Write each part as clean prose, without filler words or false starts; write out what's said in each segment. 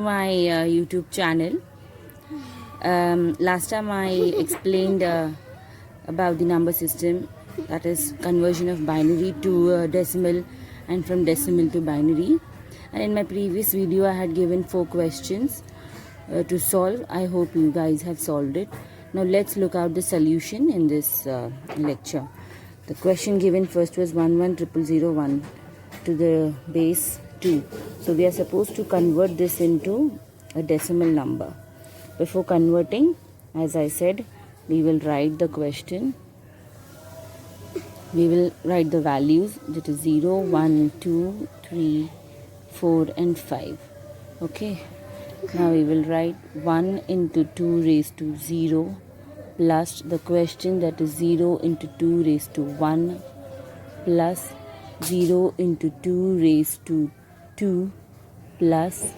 my YouTube channel. Last time I explained about the number system, that is conversion of binary to decimal and from decimal to binary. And in my previous video I had given 4 questions to solve. I hope you guys have solved it. Now let's look out the solution in this lecture. The question given first was 110001 to the base 2. So we are supposed to convert this into a decimal number. Before converting, as I said, we will write the question. We will write the values, that is 0, 1, 2, 3, 4 and 5. Okay. Now we will write 1 into 2 raised to 0 plus the question, that is 0 into 2 raised to 1 plus 0 into 2 raised to 2 plus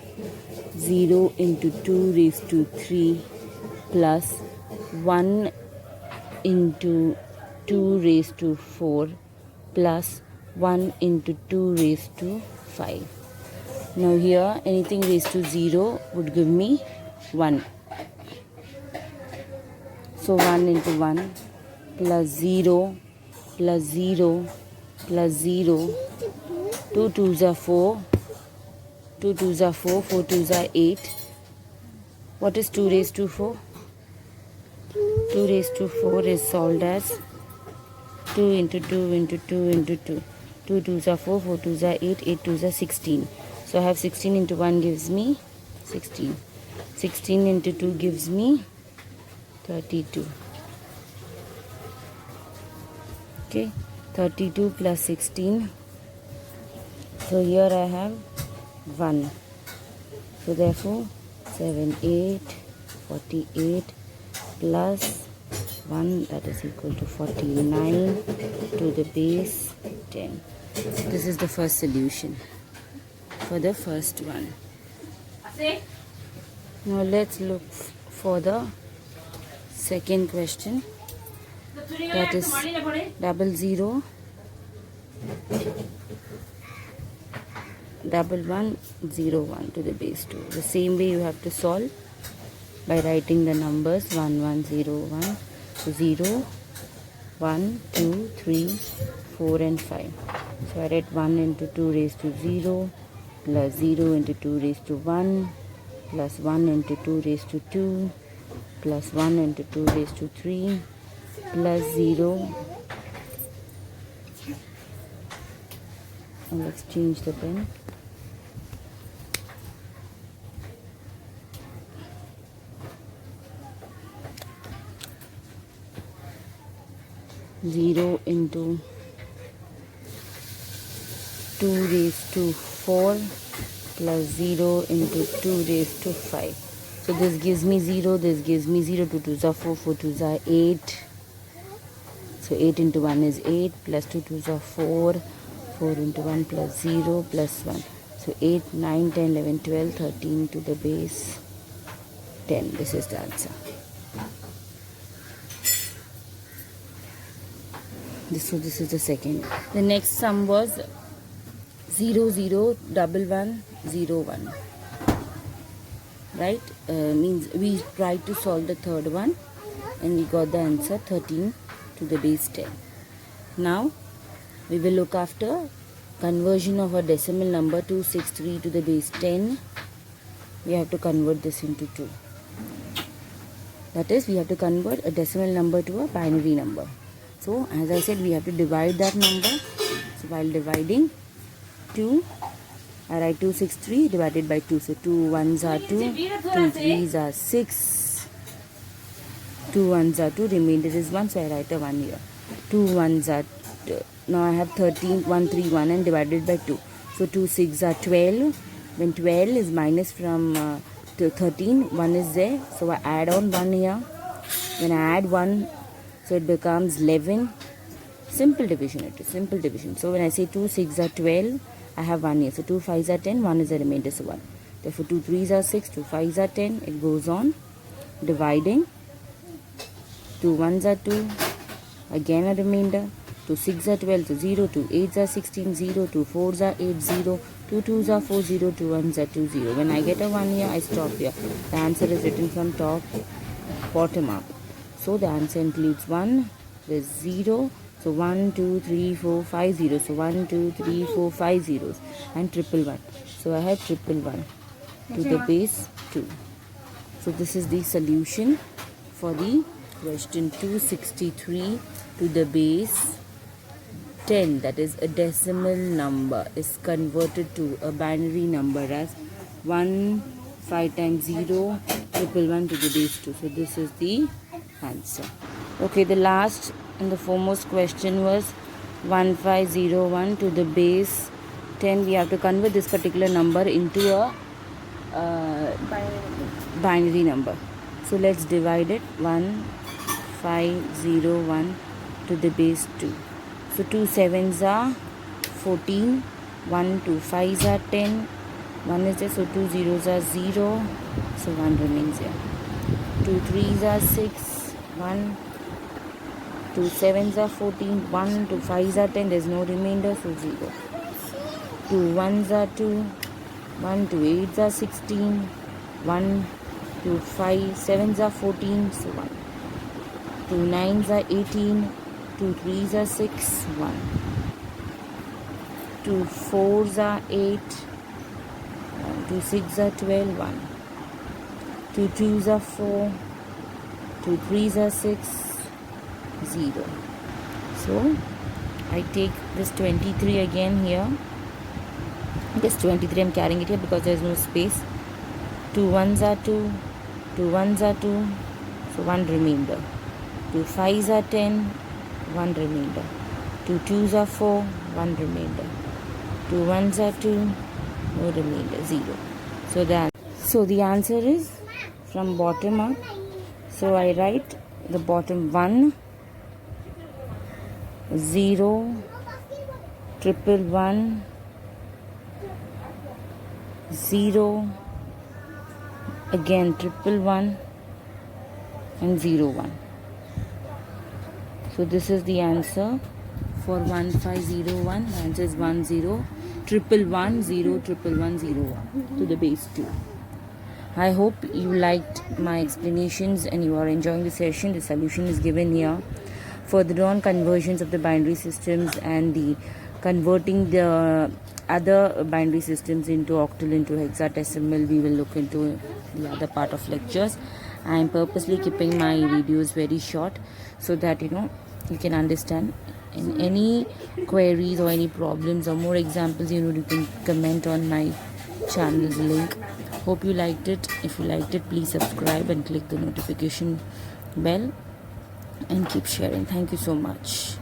0 into 2 raised to 3 plus 1 into 2 raised to 4 plus 1 into 2 raised to 5. Now here anything raised to 0 would give me 1. So 1 into 1 plus 0 plus 0 plus 0. 2 2s are 4. 2 2s are 4. 4 2s are 8. What is 2 raised to 4? 2 raised to 4 is solved as 2 into 2 into 2 into 2. 2 2s are 4. 4 2s are 8. 8 2s are 16. So I have 16 into 1 gives me 16. 16 into 2 gives me 32. Okay, 32 plus 16. So here I have 1. So therefore 7, 8, 48 plus 1, that is equal to 49 to the base 10. This is the first solution for the first one. Now let's look for the second question, that is 00 1101 to the base 2. The same way you have to solve by writing the numbers 1101. So 0, 1, 2, 3, 4 and 5. So I write 1 into 2 raised to 0 plus 0 into 2 raised to 1 plus 1 into 2 raised to 2 plus 1 into 2 raised to 3 plus 0. And let's change the pen. Zero into 2 raised to 4 plus 0 into 2 raised to 5. So this gives me 0, this gives me 0, 2 2s are 4, 4 2s are 8. So 8 into 1 is 8 plus 2 2s are 4, 4 into 1 plus 0 plus 1. So 8, 9, 10, 11, 12, 13 to the base 10. This is the answer. This is the second. The next sum was 001101. Right? Means we tried to solve the third one and we got the answer 13 to the base 10. Now we will look after conversion of a decimal number 263 to the base 10. We have to convert this into 2. That is, we have to convert a decimal number to a binary number. So as I said, we have to divide that number. So while dividing 2, I write 263 divided by 2. So 2 1s are 2, 2 3s are 6, 2 1s are 2, remainder is 1. So I write a 1 here. 2 1s are 2. Now I have 13, 1 3 1 and divided by 2. So 2 6 are 12. When 12 is minus from 13, 1 is there. So I add on 1 here. When I add 1, so it becomes 11. Simple division it is, simple division. So when I say 2 6 are 12, I have 1 here. So 2 5s are 10, 1 is the remainder, so 1. Therefore 2 3s are 6, 2 5s are 10. It goes on dividing. 2 1s are 2, again a remainder. 2 6 are 12, so 0. 2 8s are 16, 0. 2 4s are 8, 0. 2 2s are 4 0, 2 1s are 2 0. When I get a 1 here, I stop here. The answer is written from top bottom up. So the answer includes 1, there's 0. So 1 2 3 4 5 zeros. So 1 2 3 4 5 zeros and triple 1. So I have triple 1 to the base 2. So this is the solution for the question 263 to the base 10, that is a decimal number is converted to a binary number as 1 5 times 0 triple 1 to the base 2. So this is the answer. Okay, the last and the foremost question was 1501 to the base 10. We have to convert this particular number into a binary number. So let's divide it. 1501 to the base 2. So 2 7s are 14, 1 2 5s are 10, 1 is there, so 2 zeros are 0, so 1 remains here. 2 3s are 6, 1, 2 7s are 14, 1 2 5s are 10, there's no remainder, so 0. 2 1s are 2, 1 2 8s are 16, 1 2 5 7s are 14, so 1. 2 9s are 18, 2 3s are 6, 1. 2 4s are 8, 2 6s are 12, 1. 2 2s are 4, 2 3s are 6, 0. So I take this 23 again here. This 23 I'm carrying it here because there is no space. 2 1s are 2, 2 1s are 2, so 1 remainder. 2 5s are 10, 1 remainder. 2 2s are 4, 1 remainder. 2 1s are 2, no remainder, 0. So the answer is from bottom up. So I write the bottom 1, 0, triple 1, 0, again triple 1 and 0 1. So this is the answer for 1501. The answer is 10 triple 1 0 triple 1 0 1 to the base 2. I hope you liked my explanations and you are enjoying the session. The solution is given here. Further on, conversions of the binary systems and the converting the other binary systems into octal, into hexadecimal, we will look into the other part of lectures. I am purposely keeping my videos very short so that you can understand. In any queries or any problems or more examples, you can comment on my channel's link. Hope you liked it. If you liked it, please subscribe and click the notification bell and keep sharing. Thank you so much.